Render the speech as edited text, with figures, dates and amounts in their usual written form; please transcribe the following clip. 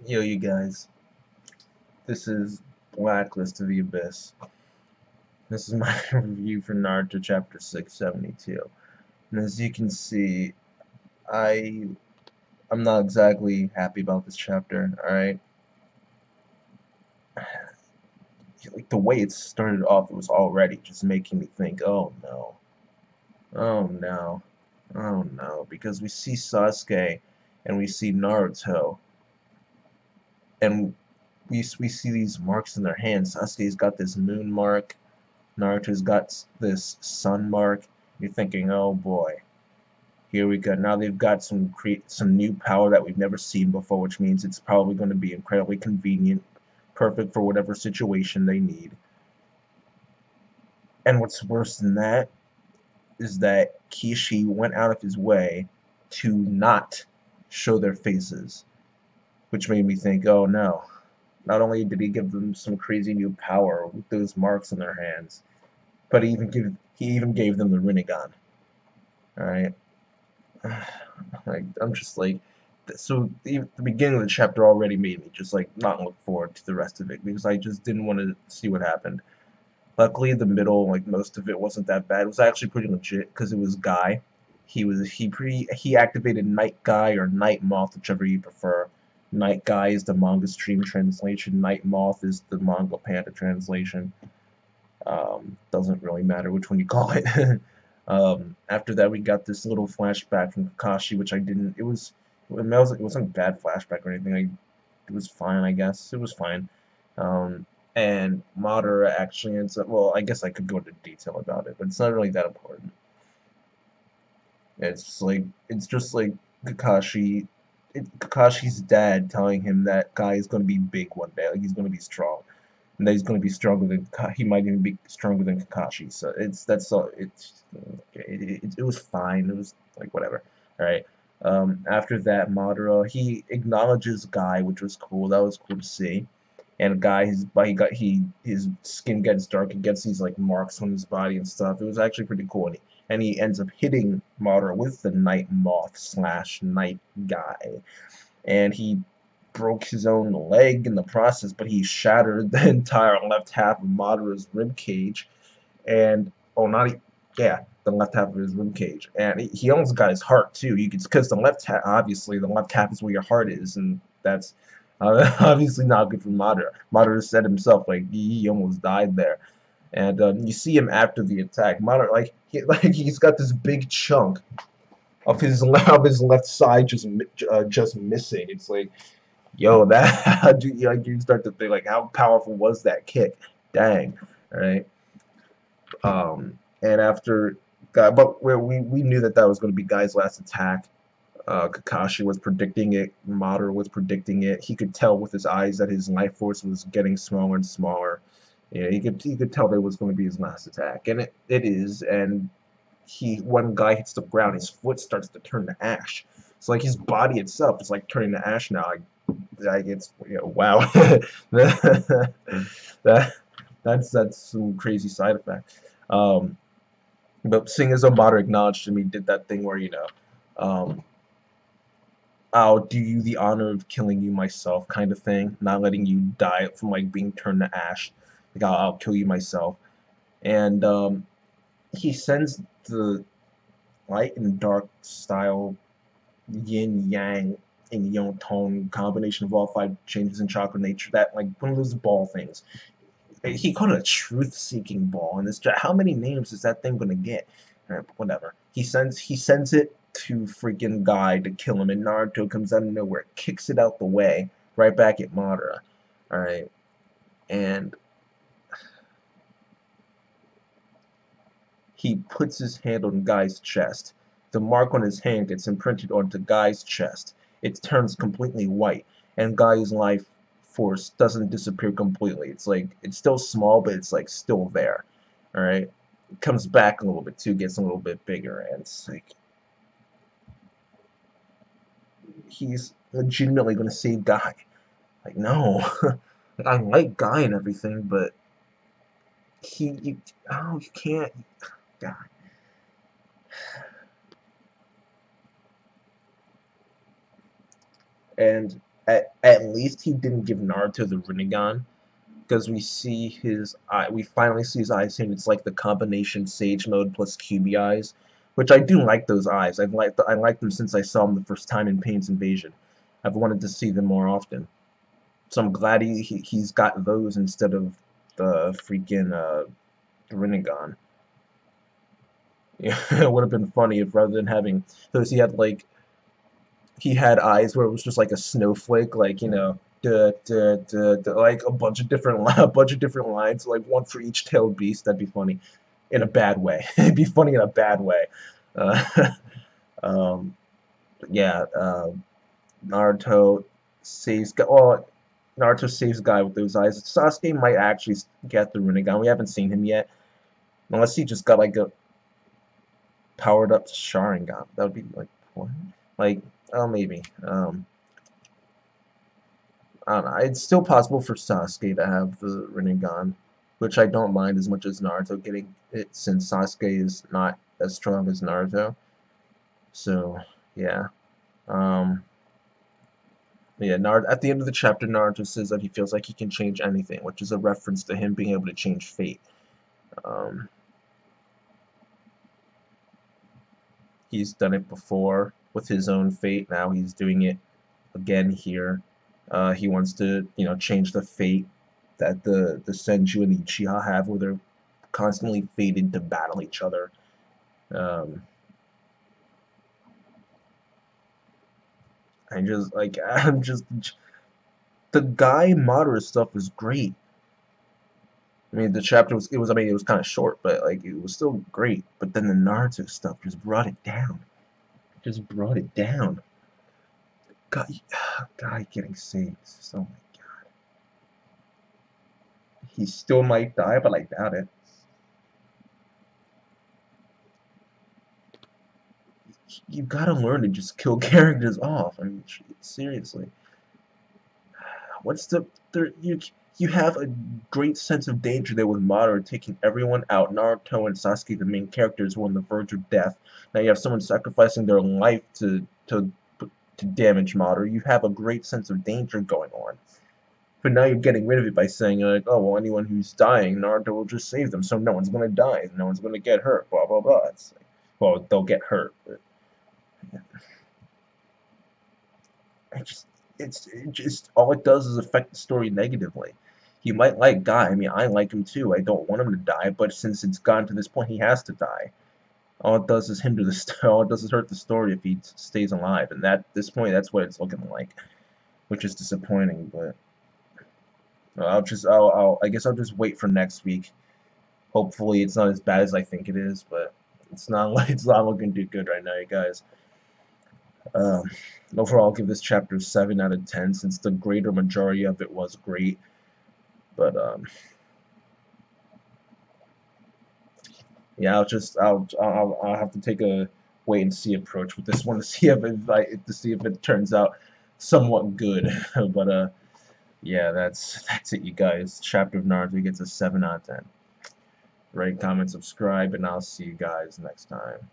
Yo, you guys, this is Blacklist of the Abyss. This is my review for Naruto Chapter 672. And as you can see, I I'm not exactly happy about this chapter, alright? Like the way it started off, it was already just making me think, oh no, oh no, oh no, because we see Sasuke and we see Naruto, and we see these marks in their hands. Sasuke's got this moon mark. Naruto's got this sun mark. You're thinking, oh boy, here we go. Now they've got some new power that we've never seen before, which means it's probably going to be incredibly convenient, perfect for whatever situation they need. And what's worse than that is that Kishi went out of his way to not show their faces, which made me think, oh no. Not only did he give them some crazy new power with those marks on their hands, but he even gave them the Rinnegan. Alright? Like, I'm just like, so the beginning of the chapter already made me just like not look forward to the rest of it because I just didn't want to see what happened. Luckily, the middle, like most of it, wasn't that bad. It was actually pretty legit because it was Guy. He activated Night Guy or Night Moth, whichever you prefer. Night Guy is the manga stream translation. Night Moth is the manga panda translation. Doesn't really matter which one you call it. After that, we got this little flashback from Kakashi, which I didn't. It wasn't a bad flashback or anything. It was fine, I guess. It was fine. And Madara actually ends up. Well, I guess I could go into detail about it, but it's not really that important. It's just like Kakashi. Kakashi's dad telling him that guy is going to be big one day, like he's going to be strong, and that he's going to be stronger than he might even be stronger than Kakashi. So that's all. It was fine. It was like whatever. All right. After that, Madara he acknowledges Guy, which was cool. That was cool to see. And Guy, his skin gets dark. He gets these like marks on his body and stuff. It was actually pretty cool. And he ends up hitting Madara with the Night Moth slash Night Guy, and he broke his own leg in the process, but he shattered the entire left half of Madara's rib cage, and oh, not yeah, the left half of his rib cage, and he almost got his heart too. You could because the left half, obviously, the left half is where your heart is, and that's obviously not good for Madara. Madara said himself, like he almost died there, and you see him after the attack. Madara, like he's got this big chunk of his left side just missing. It's like, yo, that you start to think like how powerful was that kick? Dang, all right. And after but we knew that that was going to be Guy's last attack. Kakashi was predicting it. Madara was predicting it. He could tell with his eyes that his life force was getting smaller and smaller. Yeah, he could tell that it was going to be his last attack, and it is. And when Guy hits the ground, his foot starts to turn to ash. So like his body itself is like turning to ash now. Like it's wow. that that's some crazy side effect. Um, but seeing as though Madara acknowledged him, he did that thing where um, I'll do you the honor of killing you myself, kind of thing, not letting you die from like being turned to ash. Like I'll kill you myself, and he sends the light and dark style yin yang and yang tone combination of all five changes in chakra nature, that like one of those ball things. He called it a truth-seeking ball, and this how many names is that thing gonna get? Whatever. He sends it to freaking Guy to kill him, and Naruto comes out of nowhere, kicks it out the way, right back at Madara. All right, and he puts his hand on Guy's chest. The mark on his hand gets imprinted onto Guy's chest. It turns completely white, and Guy's life force doesn't disappear completely. It's like it's still small, but it's like still there. All right, it comes back a little bit too, gets a little bit bigger, and it's like he's legitimately going to save Guy. Like no, like, I like Guy and everything, but you can't. God. And at least he didn't give Naruto the Rinnegan, because we see his eye, we finally see his eyes, and it's like the combination Sage Mode plus QB eyes, which I do like those eyes. I liked them since I saw them the first time in Pain's Invasion. I've wanted to see them more often, so I'm glad he's got those instead of the freaking Rinnegan. Yeah, it would have been funny if rather than having those, he had eyes where it was just like a snowflake, like like a bunch of different lines, like one for each tailed beast. That'd be funny, in a bad way. It'd be funny in a bad way. Uh, um, yeah, Naruto saves. Well, Naruto saves Guy with those eyes. Sasuke might actually get the Rinnegan. We haven't seen him yet, unless he just got like a powered up Sharingan. That would be like what? Like, oh, maybe. I don't know. It's still possible for Sasuke to have the Rinnegan, which I don't mind as much as Naruto getting it, since Sasuke is not as strong as Naruto. So, yeah. Um, yeah, at the end of the chapter, Naruto says that he feels like he can change anything, which is a reference to him being able to change fate. Um, he's done it before with his own fate. Now he's doing it again here. He wants to, change the fate that the Senju and the Uchiha have, where they're constantly fated to battle each other. Um, I'm just the Guy Madara stuff is great. I mean, the chapter I mean, it was kind of short, but like it was still great. But then the Naruto stuff just brought it down. Just brought it down. Guy getting saved. So, oh my God. He still might die, but I doubt it. You gotta learn to just kill characters off. I mean, seriously. What's you have a great sense of danger there with Madara taking everyone out. Naruto and Sasuke, the main characters, were on the verge of death. Now you have someone sacrificing their life to damage Madara. You have a great sense of danger going on. But now you're getting rid of it by saying, like, oh, well, anyone who's dying, Naruto will just save them, so no one's gonna die, no one's gonna get hurt, blah blah blah. It's like, well, they'll get hurt, but it just all it does is affect the story negatively. You might like Guy. I mean, I like him too. I don't want him to die, but since it's gotten to this point, he has to die. All it does is hinder the all it does is hurt the story if he stays alive, and at this point, that's what it's looking like, which is disappointing. But I guess I'll just wait for next week. Hopefully, it's not as bad as I think it is, but it's not looking too good right now, you guys. Overall, I'll give this chapter 7 out of 10, since the greater majority of it was great. But yeah, I'll have to take a wait and see approach with this one to see if it turns out somewhat good. But yeah, that's it, you guys. Chapter of Naruto gets a 7 out of 10. Rate, comment, subscribe, and I'll see you guys next time.